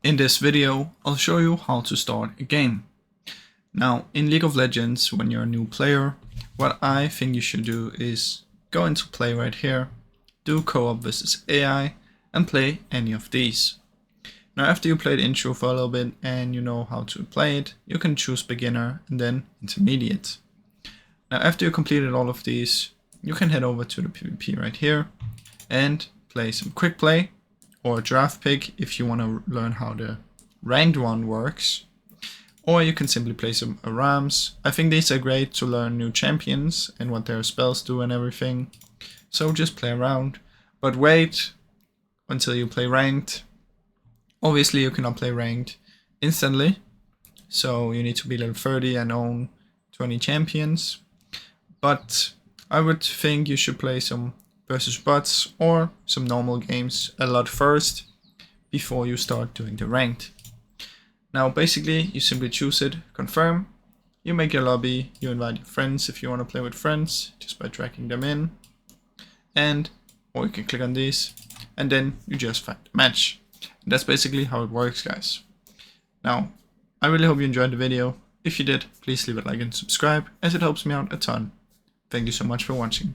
In this video, I'll show you how to start a game. Now, in League of Legends, when you're a new player, what I think you should do is go into play right here, do co-op versus AI, and play any of these. Now, after you play the intro for a little bit and you know how to play it, you can choose beginner and then intermediate. Now, after you completed all of these, you can head over to the PvP right here and play some quick play or draft pick if you want to learn how the ranked one works. Or you can simply play some ARAMs. I think these are great to learn new champions and what their spells do and everything. So just play around, but wait until you play ranked. Obviously you cannot play ranked instantly, so you need to be level 30 and own 20 champions. But I would think you should play some versus bots or some normal games a lot first before you start doing the ranked. Now basically you simply choose it, confirm, you make your lobby, you invite your friends if you want to play with friends just by dragging them in, or you can click on these and then you just find a match. And that's basically how it works, guys. Now I really hope you enjoyed the video. If you did, please leave a like and subscribe as it helps me out a ton. Thank you so much for watching.